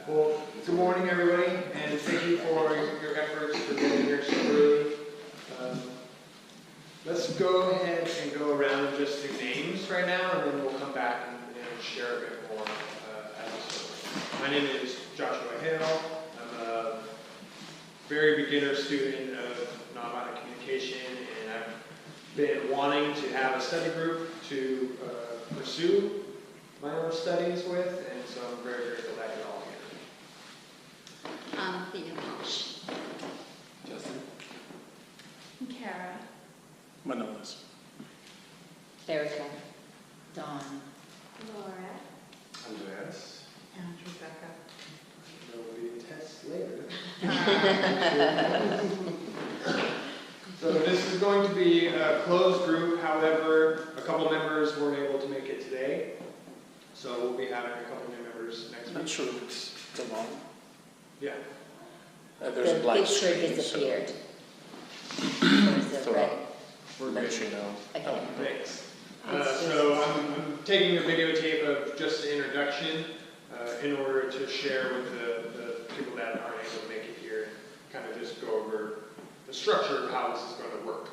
Well, good morning, everybody, and thank you for your efforts for getting here so early. Let's go ahead and go around and just do names right now, and then we'll come back and share a bit more as we go. My name is Joshua Hale. I'm a very beginner student of nonviolent communication, and I've been wanting to have a study group to pursue my own studies with, and so I'm very grateful that you're all here. Thea Walsh. Justin. Kara. Manolis. Erica. Dawn. Laura. Andreas. And Rebecca. There will be tests later. So this is going to be a closed group. However, a couple members weren't able to make it today. So we'll be having a couple new members next week. Not sure if it's still on. Yeah. There's a blank picture screen, disappeared. So we'll let you know. Okay. Thanks. So I'm taking a videotape of just the introduction in order to share with the people that aren't able to make it here, kind of just go over the structure of how this is going to work.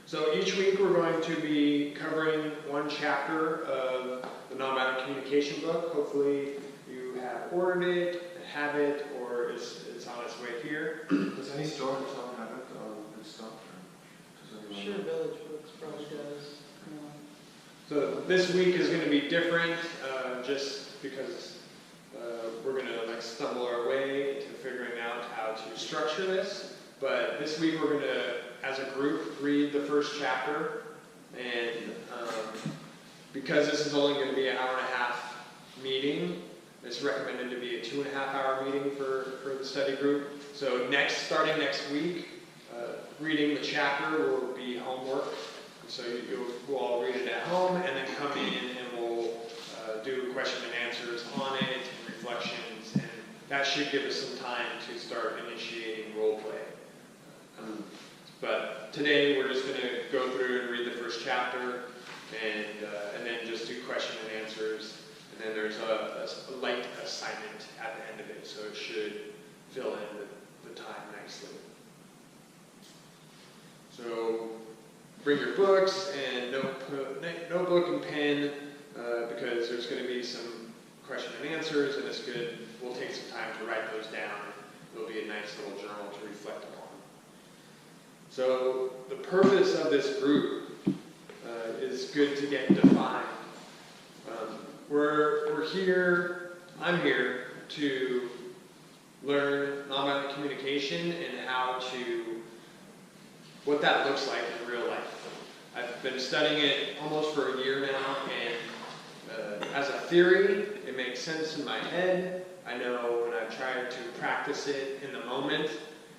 So each week we're going to be covering one chapter of the Nonviolent Communication book. Hopefully you have ordered it, have it, or it's on its way here. Does any store in town have it, good stuff? I'm sure Village Books probably does. So this week is going to be different, just because we're going to stumble our way to figuring out how to structure this. But this week we're going to, as a group, read the first chapter, and because this is only going to be an hour-and-a-half meeting, it's recommended to be a 2.5-hour meeting for the study group. So starting next week, reading the chapter will be homework. So we'll all read it at home, and then come in and we'll do question and answers on it, and reflections, and that should give us some time to start initiating role play. But today we're just going to go through and read the first chapter, and then just do question and answers. And then there's a light assignment at the end of it, so it should fill in the time nicely. So bring your books and notebook and pen, because there's going to be some question and answers, and we'll take some time to write those down. It'll be a nice little journal to reflect upon. So the purpose of this group is good to get defined. I'm here to learn nonviolent communication and what that looks like in real life. I've been studying it almost for a year now, and as a theory, it makes sense in my head. I know when I've tried to practice it in the moment,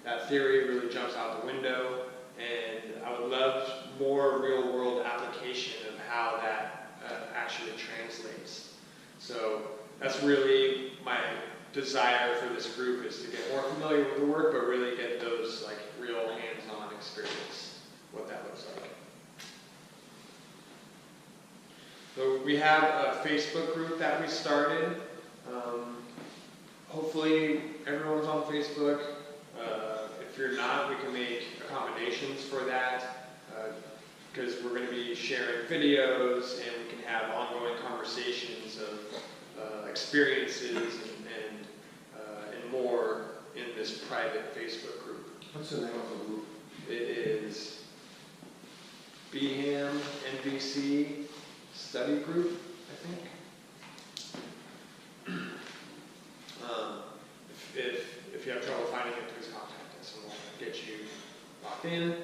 that theory really jumps out the window, and I would love more real-world application of how that actually translates. So that's really my desire for this group, is to get more familiar with the work, but really get those real hands-on experience, what that looks like. So we have a Facebook group that we started. Hopefully everyone's on Facebook. If you're not, we can make accommodations for that, because we're going to be sharing videos, and we can have ongoing conversations of experiences and more in this private Facebook group. What's the name of the group? It is BHAM NVC Study Group, I think. If you have trouble finding it, please contact us and we'll get you locked in.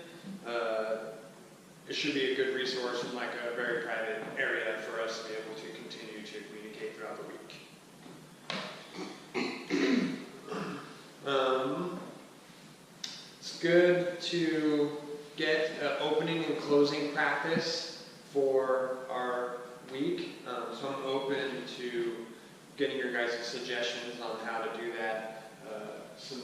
It should be a good resource in a very private area for us to be able to continue to communicate throughout the week. It's good to get an opening and closing practice for our week. So I'm open to getting your guys' suggestions on how to do that. Some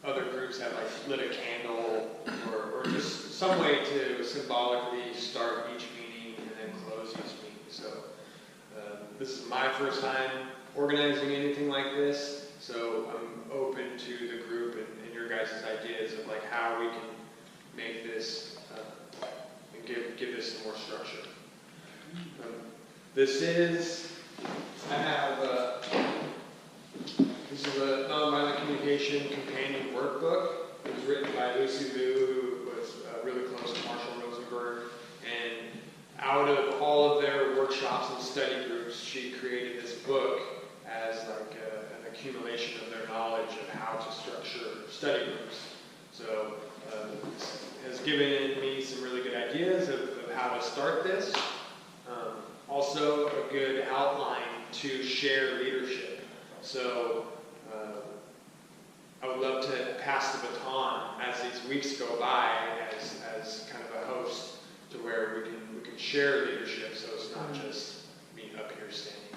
other groups have lit a candle or just some way to symbolically start each meeting and then close each meeting. So this is my first time organizing anything like this, so I'm open to the group and your guys' ideas of like how we can make this and give this some more structure. I have this is a nonviolent communication companion workbook. It was written by Lucy Liu, who was really close to Marshall Rosenberg, and out of all of their workshops and study groups, she created this book as like an accumulation of their knowledge of how to structure study groups. So this has given me some really good ideas of how to start this. Also a good outline to share leadership. So I would love to pass the baton as these weeks go by as kind of a host to where we can share leadership, so it's not just me up here standing.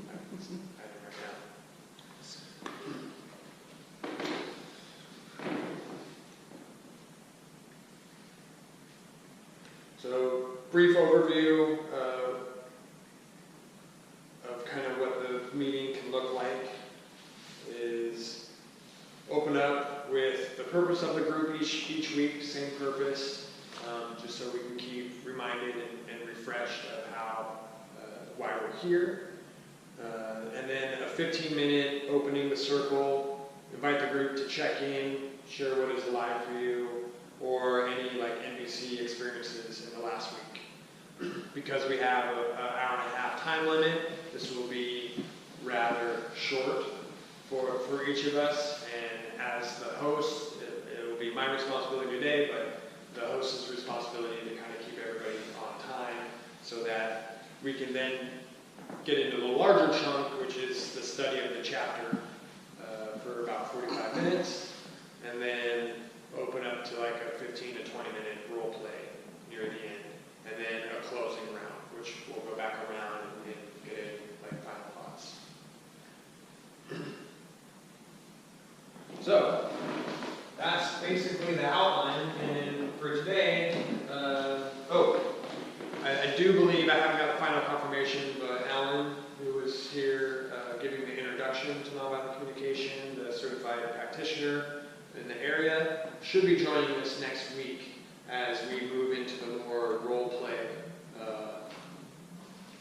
I don't know. So brief overview of kind of what the meeting can look like is open up with the purpose of the group each week, same purpose, just so we can keep reminded and refreshed of why we're here. And then a 15-minute opening the circle, invite the group to check in, share what is alive for you, or any like NVC experiences in the last week. Because we have an hour and a half time limit, this will be rather short for each of us, and as the host, it will be my responsibility today, but the host's responsibility to kind of keep everybody on time so that we can then get into the larger chunk, which is the study of the chapter for about 45 minutes, and then open up to like a 15 to 20 minute role play near the end, and then a closing round, which we'll go back around and get like final thoughts. So that's basically the outline, and for today, I do believe, I haven't got the final confirmation, but Alan, who was here giving the introduction to nonviolent communication, the certified practitioner in the area, should be joining us next week as we move into the more role play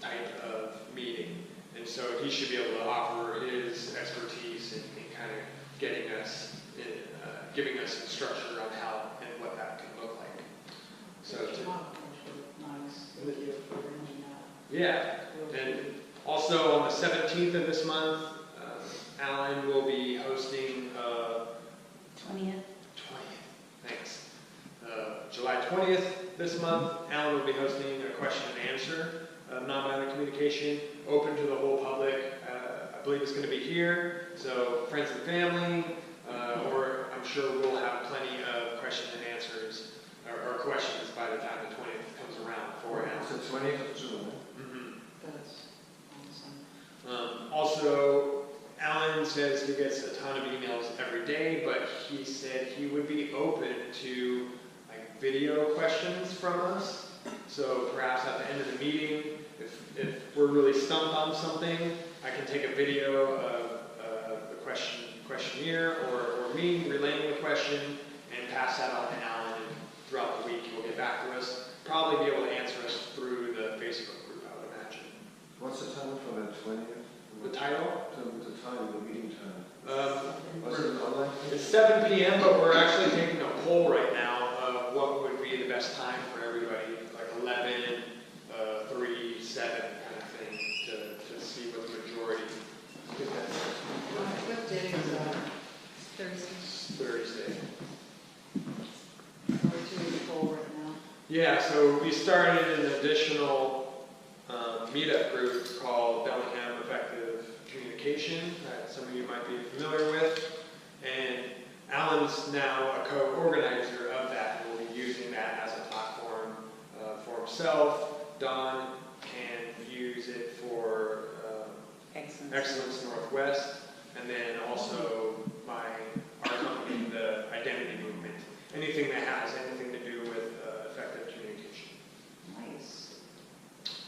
type of meeting. And so he should be able to offer his expertise in kind of getting us, giving us some structure on how and what that can look like. So Nice. Thank you for bringing that. yeah, and also on the 17th of this month, Alan will be hosting 20th. Thanks. July 20th this month, Alan will be hosting a question and answer of nonviolent communication, open to the whole public. I believe it's going to be here, so friends and family, or I'm sure we'll have plenty of question and answers, or questions by the time the 20th comes around for Alan. It's the 20th of June. Mm-hmm. That's awesome. Also, Alan says he gets a ton of emails every day, but he said he would be open to like video questions from us. So perhaps at the end of the meeting, if we're really stumped on something, I can take a video of the questionnaire or me relaying the question and pass that on to Alan. And throughout the week, he'll get back to us. Probably be able to answer us through the Facebook group, I would imagine. What's the time for the 20th? The title? The time, the meeting time. Was it online? It's 7 p.m., but we're actually taking a poll right now of what would be the best time for everybody, like 11, 3, 7 kind of thing, to see what the majority. What day is that? Thursday. Thursday. We're doing the poll right now. Yeah, so we started an additional meetup group called Bellingham Effective Communication that some of you might be familiar with. And Alan's now a co-organizer of that and will be using that as a platform for himself. Don can use it for Excellence Northwest, and then also our company, the Identity Movement. Anything that has anything to do with effective communication. Nice.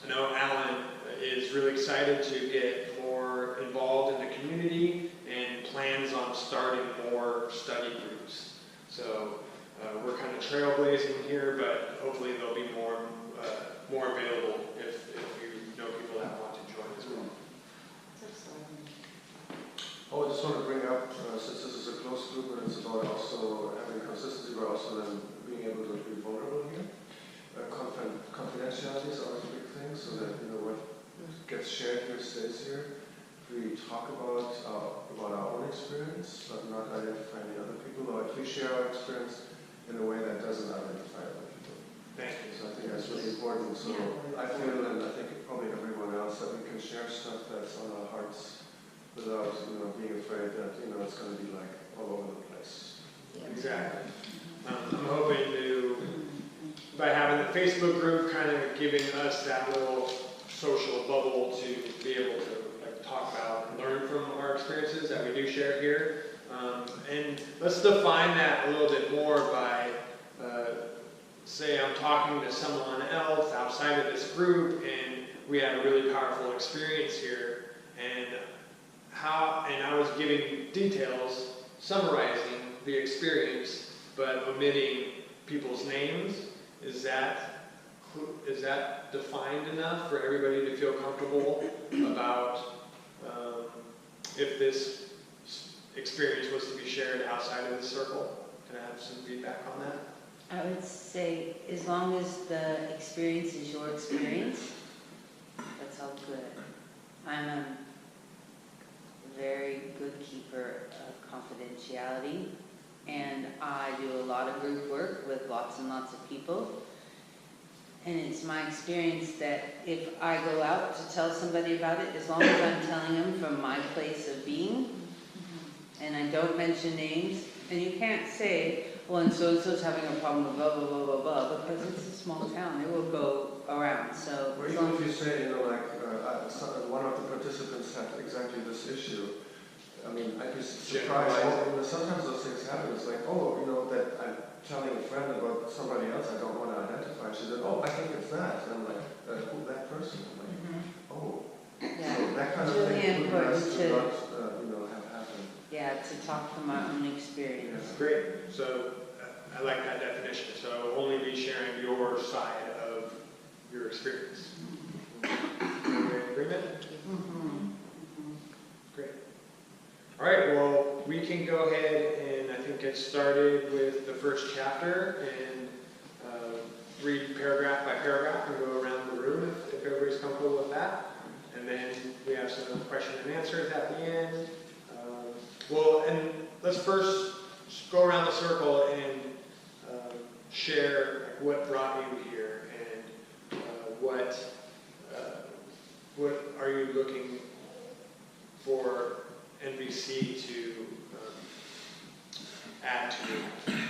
I know Alan is really excited to get more more involved in the community and plans on starting more study groups. So we're kind of trailblazing here, but hopefully there'll be more available if you know people that want to join as well. Oh, I just want to bring up, since this is a closed group and it's about also having consistency, but also then being able to be vulnerable here. Confidentiality is always a big thing, so that what gets shared here stays here. We talk about our own experience, but not identify any other people, or if we share our experience in a way that doesn't identify other people. Thank you. So I think that's really important. So I feel, and I think probably everyone else, that we can share stuff that's on our hearts without being afraid that it's going to be like all over the place. Exactly. I'm hoping to, by having the Facebook group kind of giving us that little social bubble to be able to talk about and learn from our experiences that we do share here. And let's define that a little bit more by, say I'm talking to someone else outside of this group and we had a really powerful experience here, and I was giving details, summarizing the experience, but omitting people's names. Is that defined enough for everybody to feel comfortable about if this experience was to be shared outside of this circle? Can I have some feedback on that? I would say, as long as the experience is your experience, that's all good. I'm a very good keeper of confidentiality, and I do a lot of group work with lots and lots of people. And it's my experience that if I go out to tell somebody about it, as long as I'm telling them from my place of being, and I don't mention names, and you can't say, well, and so-and-so's having a problem with blah, blah, blah, blah, blah, because it's a small town, it will go around, so. Or even if you say, one of the participants had exactly this issue, I mean, I'd be surprised. Sometimes those things happen. It's like, that I'm telling a friend about somebody else I don't want to identify. She said, I think it's that. And I'm like, who, that person? I'm like, oh. Yeah. So that kind of It's really thing would be nice important to to- not have happen. Yeah, to talk from my own experience. Great. So I like that definition. So only be sharing your side of your experience. Everybody in agreement? Great. All right, well, we can go ahead and I think get started with the first chapter and read paragraph by paragraph and go around the room if everybody's comfortable with that. And then we have some question and answers at the end. And let's first go around the circle and share what brought you here and what are you looking for NVC to add to your life.